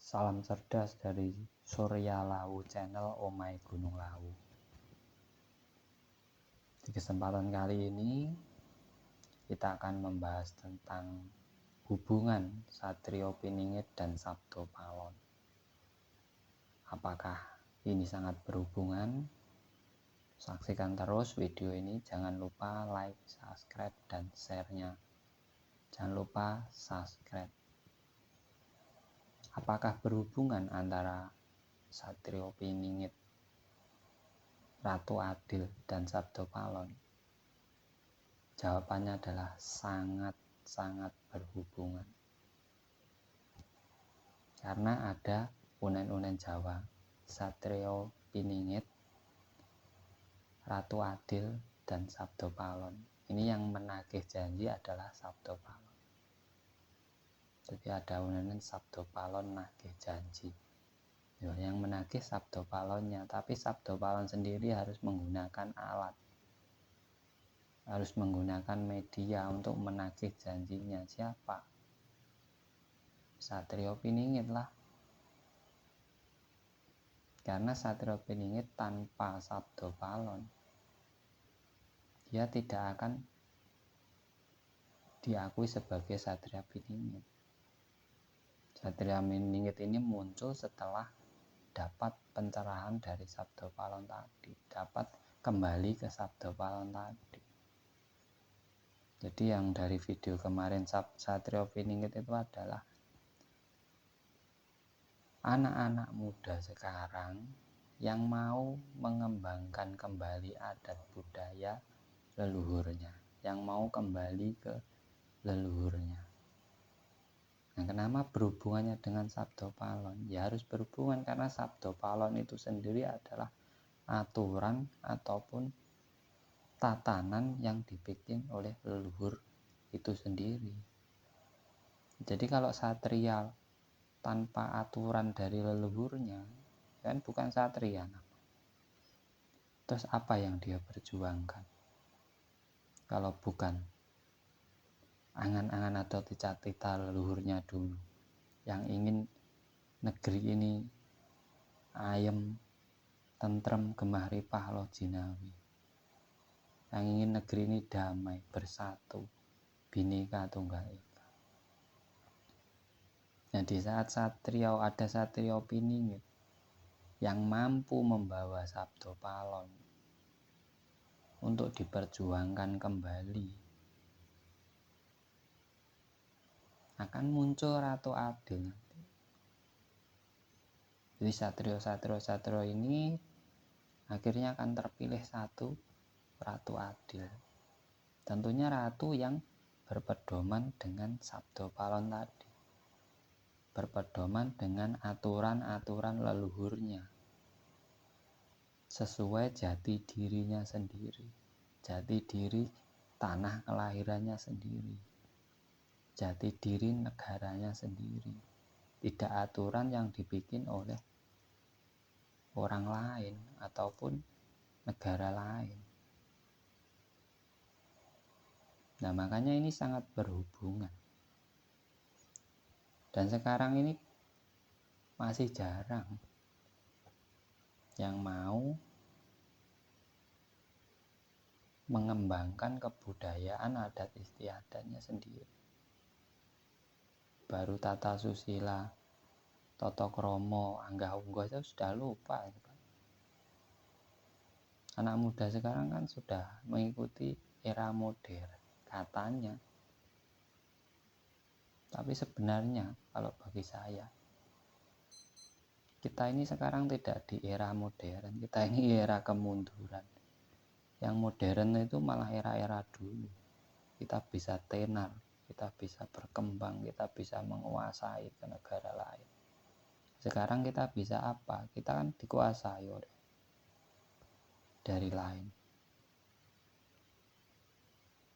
Salam cerdas dari Surya Lawu Channel Omai Gunung Lawu. Di kesempatan kali ini kita akan membahas tentang hubungan Satrio Piningit dan Sabdo Palon. Apakah ini sangat berhubungan? Saksikan terus video ini, jangan lupa like, subscribe, dan share-nya. Jangan lupa subscribe. Apakah berhubungan antara Satrio Piningit, Ratu Adil, dan Sabdo Palon? Jawabannya adalah sangat berhubungan. Karena ada unen-unen Jawa, Satrio Piningit, Ratu Adil, dan Sabdo Palon. Ini yang menagih janji adalah Sabdo Palon. Jadi ada unen Sabdo Palon nagih janji. Yang menagih Sabdo Palonnya, tapi Sabdo Palon sendiri harus menggunakan alat, harus menggunakan media untuk menagih janjinya. Siapa? Satrio Piningit lah. Karena Satrio Piningit tanpa Sabdo Palon, dia tidak akan diakui sebagai Satrio Piningit. Satrio Piningit ini muncul setelah dapat pencerahan dari Sabdo Palon tadi, dapat kembali ke Sabdo Palon tadi. Jadi yang dari video kemarin Satrio Piningit itu adalah anak-anak muda sekarang yang mau mengembangkan kembali adat budaya leluhurnya, yang mau kembali ke leluhurnya. Nah, kenapa berhubungannya dengan Sabdo Palon? Ya harus berhubungan karena Sabdo Palon itu sendiri adalah aturan ataupun tatanan yang dibikin oleh leluhur itu sendiri. Jadi kalau satria tanpa aturan dari leluhurnya, kan bukan satria. Terus apa yang dia perjuangkan? Kalau bukan angan-angan atau cita-cita leluhurnya dulu, yang ingin negeri ini ayem, tentrem, gemah ripah loh jinawi, yang ingin negeri ini damai, bersatu, bhinneka tunggal ika. Nah, di saat ada Satrio Piningit yang mampu membawa Sabdo Palon untuk diperjuangkan kembali, akan muncul Ratu Adil. Jadi satrio ini akhirnya akan terpilih satu, Ratu Adil. Tentunya ratu yang berpedoman dengan Sabdo Palon tadi, berpedoman dengan aturan-aturan leluhurnya, sesuai jati dirinya sendiri, jati diri tanah kelahirannya sendiri, jati diri negaranya sendiri, tidak aturan yang dibikin oleh orang lain ataupun negara lain. Nah, makanya ini sangat berhubungan. Dan sekarang ini masih jarang yang mau mengembangkan kebudayaan adat istiadatnya sendiri. Baru tata susila, toto kromo, anggah unggoh itu sudah lupa. Anak muda sekarang kan sudah mengikuti era modern katanya. Tapi sebenarnya kalau bagi saya, kita ini sekarang tidak di era modern, kita ini era kemunduran. Yang modern itu malah era-era dulu. Kita bisa tenar, kita bisa berkembang, kita bisa menguasai ke negara lain. Sekarang kita bisa apa? Kita kan dikuasai oleh dari lain.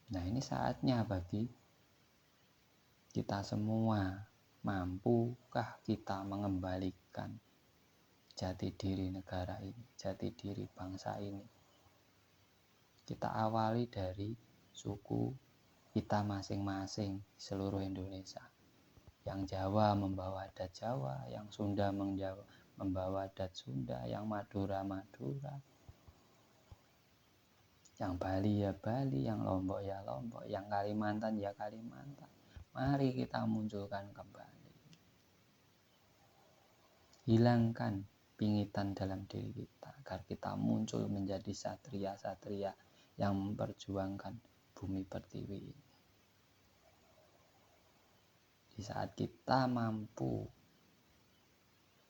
Nah, ini saatnya bagi kita semua, mampukah kita mengembalikan jati diri negara ini, jati diri bangsa ini? Kita awali dari suku kita masing-masing seluruh Indonesia. Yang Jawa membawa adat Jawa, yang Sunda membawa adat Sunda, yang Madura Madura, yang Bali ya Bali, yang Lombok ya Lombok, yang Kalimantan ya Kalimantan. Mari kita munculkan kembali. Hilangkan pingitan dalam diri kita agar kita muncul menjadi satria-satria yang memperjuangkan bumi pertiwi ini. Di saat kita mampu,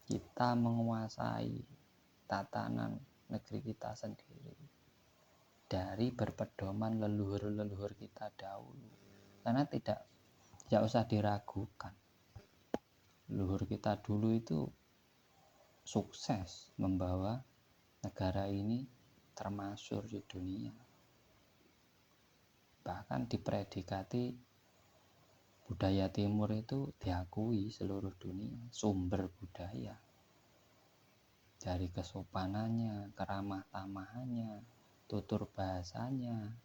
kita menguasai tatanan negeri kita sendiri dari berpedoman leluhur-leluhur kita dahulu. Karena tidak usah diragukan. Leluhur kita dulu itu sukses membawa negara ini termasyhur di dunia. Bahkan dipredikati budaya timur itu diakui seluruh dunia, sumber budaya. Dari kesopanannya, keramah tamahannya, tutur bahasanya.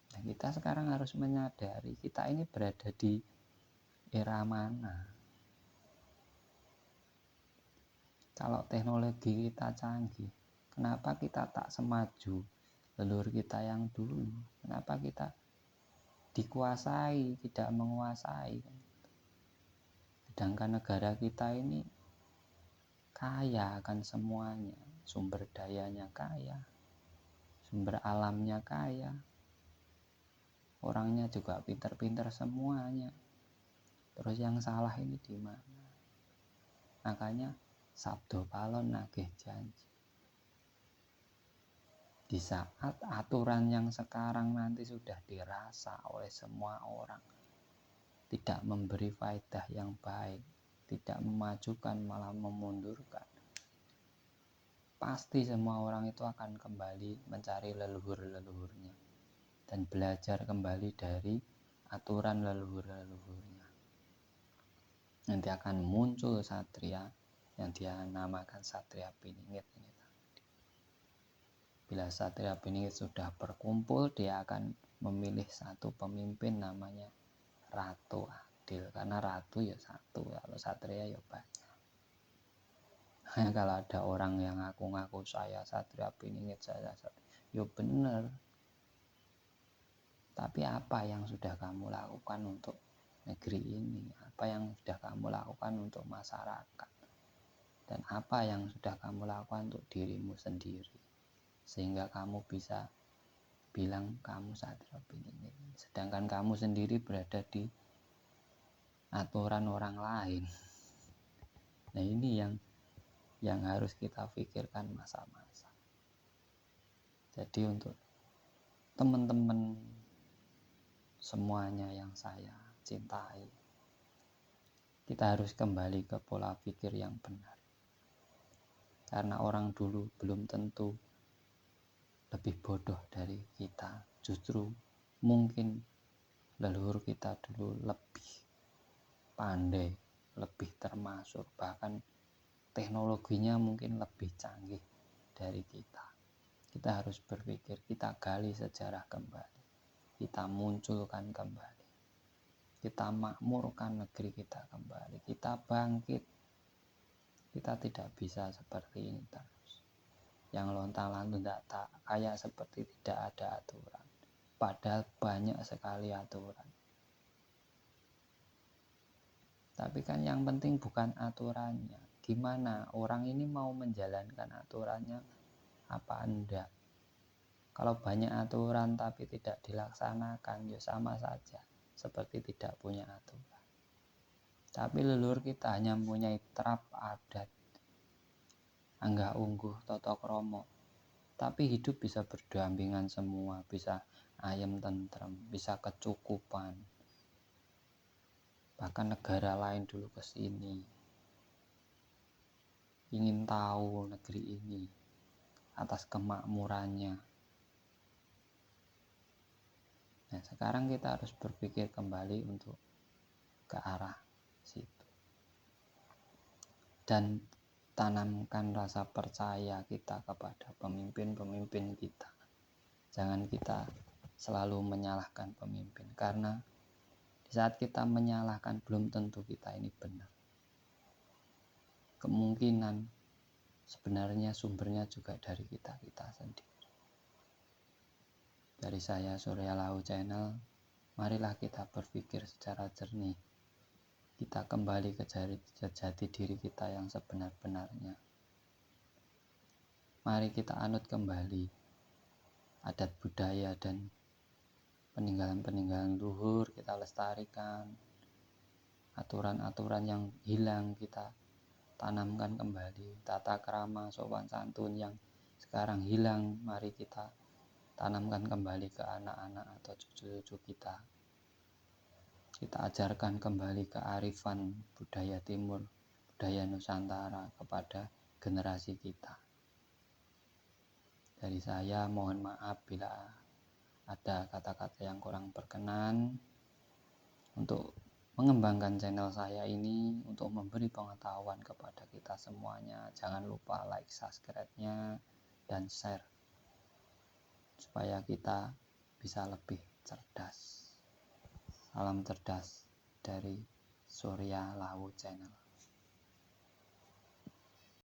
Nah, kita sekarang harus menyadari kita ini berada di era mana. Kalau teknologi kita canggih, kenapa kita tak semaju leluhur kita yang dulu? Kenapa kita dikuasai, tidak menguasai? Sedangkan negara kita ini kaya akan semuanya, sumber dayanya kaya, sumber alamnya kaya, orangnya juga pintar-pintar semuanya. Terus yang salah ini di mana? Makanya sabdo palon nagih janji. Di saat aturan yang sekarang nanti sudah dirasa oleh semua orang, tidak memberi faedah yang baik, tidak memajukan malah memundurkan, pasti semua orang itu akan kembali mencari leluhur-leluhurnya dan belajar kembali dari aturan leluhur-leluhurnya. Nanti akan muncul satria yang dia namakan Satria Piningit ini. Bila Satria Piningit sudah berkumpul, dia akan memilih satu pemimpin namanya Ratu Adil. Karena ratu ya satu, kalau satria ya banyak. Nah, kalau ada orang yang ngaku-ngaku saya Satria Piningit, saya ya benar. Tapi apa yang sudah kamu lakukan untuk negeri ini? Apa yang sudah kamu lakukan untuk masyarakat? Dan apa yang sudah kamu lakukan untuk dirimu sendiri? Sehingga kamu bisa bilang kamu Satria Piningit. Sedangkan kamu sendiri berada di aturan orang lain. Nah, ini yang harus kita pikirkan masa-masa. Jadi untuk teman-teman semuanya yang saya cintai, kita harus kembali ke pola pikir yang benar. Karena orang dulu belum tentu lebih bodoh dari kita. Justru mungkin leluhur kita dulu lebih pandai, lebih termasuk, bahkan teknologinya mungkin lebih canggih dari kita. Kita harus berpikir, kita gali sejarah kembali, kita munculkan kembali, kita makmurkan negeri kita kembali, kita bangkit. Kita tidak bisa seperti ini terus. Yang lontang-lantung tak kayak seperti tidak ada aturan, padahal banyak sekali aturan. Tapi kan yang penting bukan aturannya, gimana orang ini mau menjalankan aturannya apa enggak. Kalau banyak aturan tapi tidak dilaksanakan, ya sama saja seperti tidak punya aturan. Tapi leluhur kita hanya mempunyai trap adat, anggah ungguh toto kromo, tapi hidup bisa berdampingan semua, bisa ayem tentrem, bisa kecukupan. Bahkan negara lain dulu kesini ingin tahu negeri ini atas kemakmurannya. Nah, sekarang kita harus berpikir kembali untuk ke arah situ dan tanamkan rasa percaya kita kepada pemimpin-pemimpin kita. Jangan kita selalu menyalahkan pemimpin, karena Di saat kita menyalahkan, belum tentu kita ini benar. Kemungkinan sebenarnya sumbernya juga dari kita sendiri. Dari saya, Surya Lahu Channel, marilah kita berpikir secara jernih. Kita kembali ke jati diri kita yang sebenar-benarnya. Mari kita anut kembali adat budaya dan peninggalan-peninggalan luhur, kita lestarikan. Aturan-aturan yang hilang kita tanamkan kembali. Tata krama, sopan santun yang sekarang hilang, mari kita tanamkan kembali ke anak-anak atau cucu-cucu kita. Kita ajarkan kembali kearifan budaya timur, budaya Nusantara kepada generasi kita. Dari saya mohon maaf bila ada kata-kata yang kurang berkenan. Untuk mengembangkan channel saya ini, untuk memberi pengetahuan kepada kita semuanya, jangan lupa like, subscribe-nya, dan share supaya kita bisa lebih cerdas. Salam cerdas dari Surya Lahu Channel.